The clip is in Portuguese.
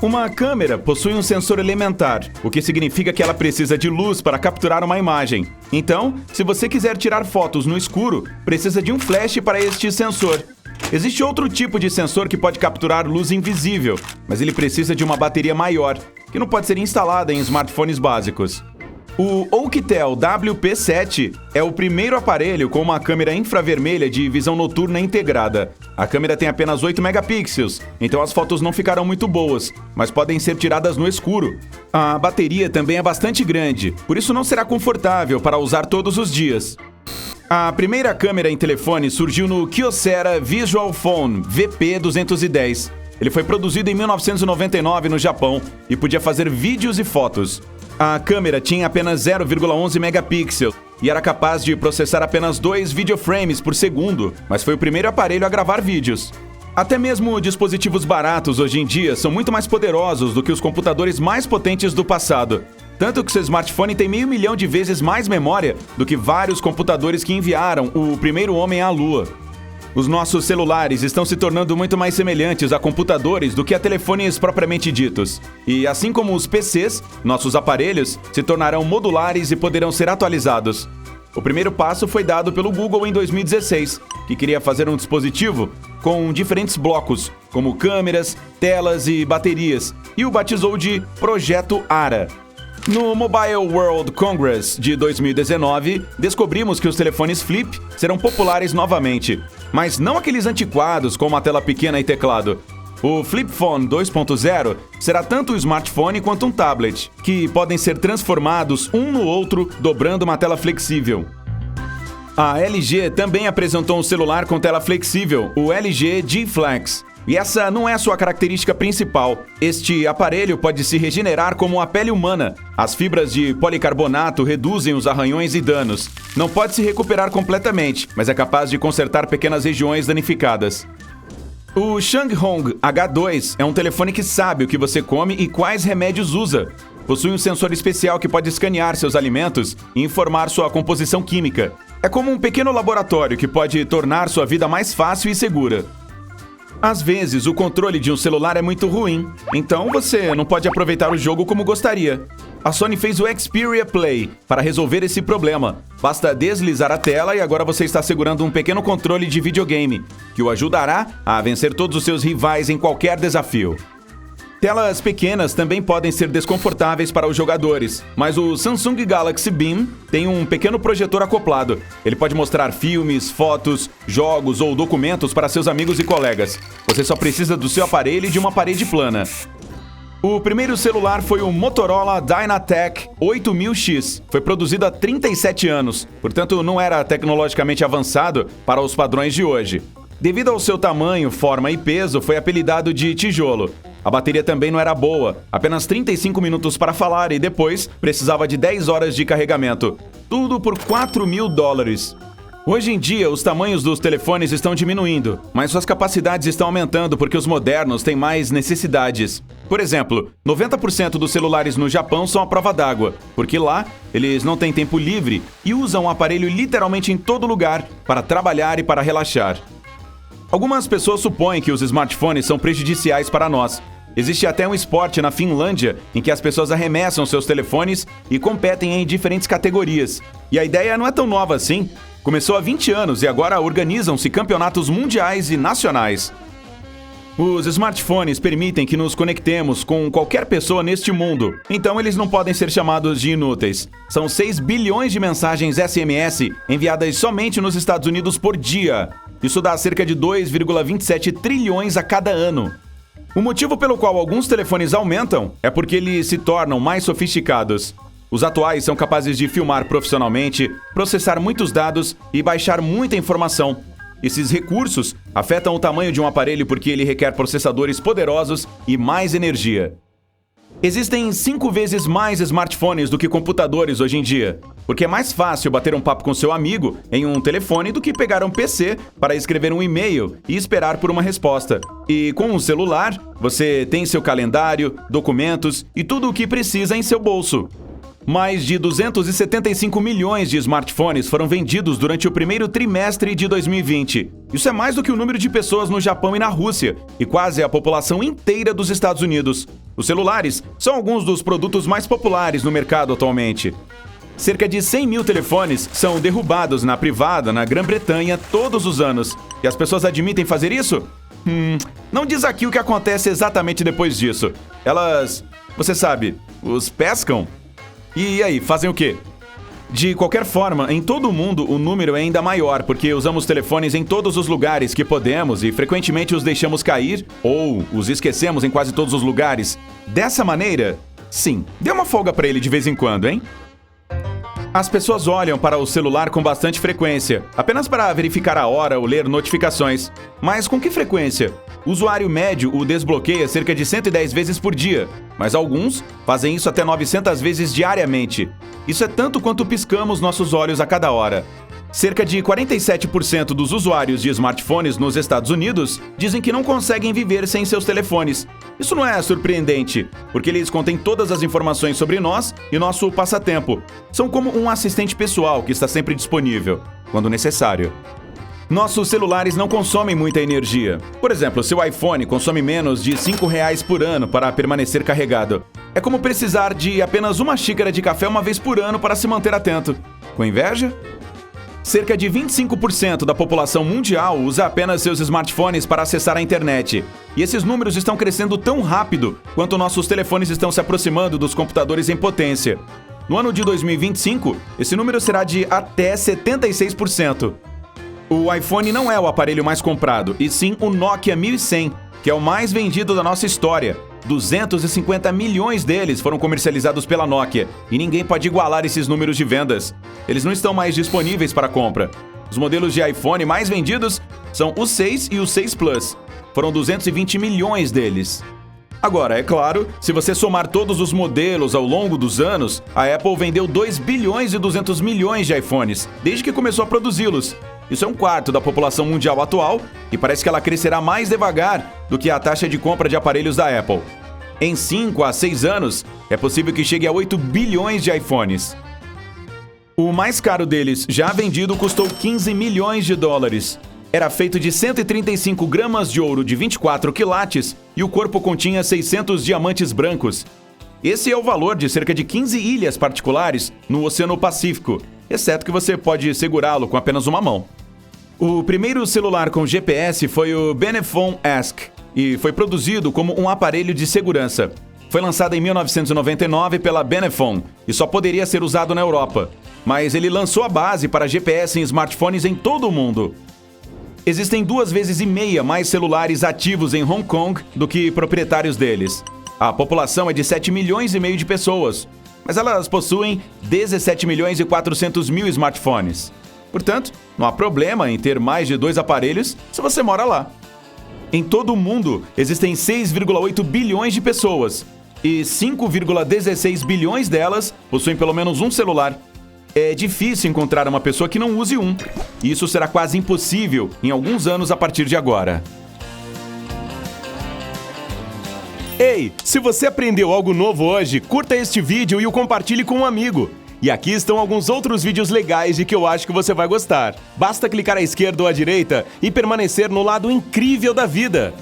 Uma câmera possui um sensor elementar, o que significa que ela precisa de luz para capturar uma imagem. Então, se você quiser tirar fotos no escuro, precisa de um flash para este sensor. Existe outro tipo de sensor que pode capturar luz invisível, mas ele precisa de uma bateria maior, que não pode ser instalada em smartphones básicos. O Oukitel WP7 é o primeiro aparelho com uma câmera infravermelha de visão noturna integrada. A câmera tem apenas 8 megapixels, então as fotos não ficarão muito boas, mas podem ser tiradas no escuro. A bateria também é bastante grande, por isso não será confortável para usar todos os dias. A primeira câmera em telefone surgiu no Kyocera Visual Phone VP210. Ele foi produzido em 1999 no Japão e podia fazer vídeos e fotos. A câmera tinha apenas 0,11 megapixels e era capaz de processar apenas 2 videoframes por segundo, mas foi o primeiro aparelho a gravar vídeos. Até mesmo dispositivos baratos hoje em dia são muito mais poderosos do que os computadores mais potentes do passado. Tanto que seu smartphone tem 500 mil de vezes mais memória do que vários computadores que enviaram o primeiro homem à Lua. Os nossos celulares estão se tornando muito mais semelhantes a computadores do que a telefones propriamente ditos. E assim como os PCs, nossos aparelhos se tornarão modulares e poderão ser atualizados. O primeiro passo foi dado pelo Google em 2016, que queria fazer um dispositivo com diferentes blocos, como câmeras, telas e baterias, e o batizou de Projeto Ara. No Mobile World Congress de 2019, descobrimos que os telefones flip serão populares novamente, mas não aqueles antiquados com uma tela pequena e teclado. O Flip Phone 2.0 será tanto um smartphone quanto um tablet, que podem ser transformados um no outro, dobrando uma tela flexível. A LG também apresentou um celular com tela flexível, o LG G Flex. E essa não é a sua característica principal. Este aparelho pode se regenerar como a pele humana. As fibras de policarbonato reduzem os arranhões e danos. Não pode se recuperar completamente, mas é capaz de consertar pequenas regiões danificadas. O Changhong H2 é um telefone que sabe o que você come e quais remédios usa. Possui um sensor especial que pode escanear seus alimentos e informar sua composição química. É como um pequeno laboratório que pode tornar sua vida mais fácil e segura. Às vezes, o controle de um celular é muito ruim, então você não pode aproveitar o jogo como gostaria. A Sony fez o Xperia Play para resolver esse problema. Basta deslizar a tela e agora você está segurando um pequeno controle de videogame, que o ajudará a vencer todos os seus rivais em qualquer desafio. Telas pequenas também podem ser desconfortáveis para os jogadores, mas o Samsung Galaxy Beam tem um pequeno projetor acoplado. Ele pode mostrar filmes, fotos, jogos ou documentos para seus amigos e colegas. Você só precisa do seu aparelho e de uma parede plana. O primeiro celular foi o Motorola Dynatec 8000X. Foi produzido há 37 anos, portanto não era tecnologicamente avançado para os padrões de hoje. Devido ao seu tamanho, forma e peso, foi apelidado de tijolo. A bateria também não era boa, apenas 35 minutos para falar e depois precisava de 10 horas de carregamento. Tudo por $4.000. Hoje em dia, os tamanhos dos telefones estão diminuindo, mas suas capacidades estão aumentando porque os modernos têm mais necessidades. Por exemplo, 90% dos celulares no Japão são à prova d'água, porque lá eles não têm tempo livre e usam o aparelho literalmente em todo lugar para trabalhar e para relaxar. Algumas pessoas supõem que os smartphones são prejudiciais para nós. Existe até um esporte na Finlândia em que as pessoas arremessam seus telefones e competem em diferentes categorias. E a ideia não é tão nova assim. Começou há 20 anos e agora organizam-se campeonatos mundiais e nacionais. Os smartphones permitem que nos conectemos com qualquer pessoa neste mundo, então eles não podem ser chamados de inúteis. São 6 bilhões de mensagens SMS enviadas somente nos Estados Unidos por dia. Isso dá cerca de 2,27 trilhões a cada ano. O motivo pelo qual alguns telefones aumentam é porque eles se tornam mais sofisticados. Os atuais são capazes de filmar profissionalmente, processar muitos dados e baixar muita informação. Esses recursos afetam o tamanho de um aparelho porque ele requer processadores poderosos e mais energia. Existem 5 vezes mais smartphones do que computadores hoje em dia, porque é mais fácil bater um papo com seu amigo em um telefone do que pegar um PC para escrever um e-mail e esperar por uma resposta. E com um celular, você tem seu calendário, documentos e tudo o que precisa em seu bolso. Mais de 275 milhões de smartphones foram vendidos durante o primeiro trimestre de 2020. Isso é mais do que o número de pessoas no Japão e na Rússia, e quase a população inteira dos Estados Unidos. Os celulares são alguns dos produtos mais populares no mercado atualmente. Cerca de 100 mil telefones são derrubados na privada na Grã-Bretanha todos os anos. E as pessoas admitem fazer isso? Não diz aqui o que acontece exatamente depois disso. Elas, você sabe, os pescam? E aí, fazem o quê? De qualquer forma, em todo o mundo o número é ainda maior, porque usamos telefones em todos os lugares que podemos e frequentemente os deixamos cair ou os esquecemos em quase todos os lugares. Dessa maneira, sim, dê uma folga pra ele de vez em quando, hein? As pessoas olham para o celular com bastante frequência, apenas para verificar a hora ou ler notificações. Mas com que frequência? O usuário médio o desbloqueia cerca de 110 vezes por dia, mas alguns fazem isso até 900 vezes diariamente. Isso é tanto quanto piscamos nossos olhos a cada hora. Cerca de 47% dos usuários de smartphones nos Estados Unidos dizem que não conseguem viver sem seus telefones. Isso não é surpreendente, porque eles contêm todas as informações sobre nós e nosso passatempo. São como um assistente pessoal que está sempre disponível, quando necessário. Nossos celulares não consomem muita energia. Por exemplo, seu iPhone consome menos de R$5 por ano para permanecer carregado. É como precisar de apenas uma xícara de café uma vez por ano para se manter atento. Com inveja? Cerca de 25% da população mundial usa apenas seus smartphones para acessar a internet. E esses números estão crescendo tão rápido quanto nossos telefones estão se aproximando dos computadores em potência. No ano de 2025, esse número será de até 76%. O iPhone não é o aparelho mais comprado, e sim o Nokia 1100, que é o mais vendido da nossa história. 250 milhões deles foram comercializados pela Nokia, e ninguém pode igualar esses números de vendas. Eles não estão mais disponíveis para compra. Os modelos de iPhone mais vendidos são o 6 e o 6 Plus. Foram 220 milhões deles. Agora, é claro, se você somar todos os modelos ao longo dos anos, a Apple vendeu 2 bilhões e 200 milhões de iPhones, desde que começou a produzi-los. Isso é um quarto da população mundial atual e parece que ela crescerá mais devagar do que a taxa de compra de aparelhos da Apple. Em 5 a 6 anos, é possível que chegue a 8 bilhões de iPhones. O mais caro deles, já vendido, custou 15 milhões de dólares. Era feito de 135 gramas de ouro de 24 quilates e o corpo continha 600 diamantes brancos. Esse é o valor de cerca de 15 ilhas particulares no Oceano Pacífico, exceto que você pode segurá-lo com apenas uma mão. O primeiro celular com GPS foi o Benephone Ask e foi produzido como um aparelho de segurança. Foi lançado em 1999 pela Benephone e só poderia ser usado na Europa, mas ele lançou a base para GPS em smartphones em todo o mundo. Existem 2,5 vezes mais celulares ativos em Hong Kong do que proprietários deles. A população é de 7 milhões e meio de pessoas, mas elas possuem 17 milhões e 400 mil smartphones. Portanto, não há problema em ter mais de 2 aparelhos se você mora lá. Em todo o mundo, existem 6,8 bilhões de pessoas e 5,16 bilhões delas possuem pelo menos um celular. É difícil encontrar uma pessoa que não use um, e isso será quase impossível em alguns anos a partir de agora. Ei, se você aprendeu algo novo hoje, curta este vídeo e o compartilhe com um amigo. E aqui estão alguns outros vídeos legais de que eu acho que você vai gostar. Basta clicar à esquerda ou à direita e permanecer no lado incrível da vida.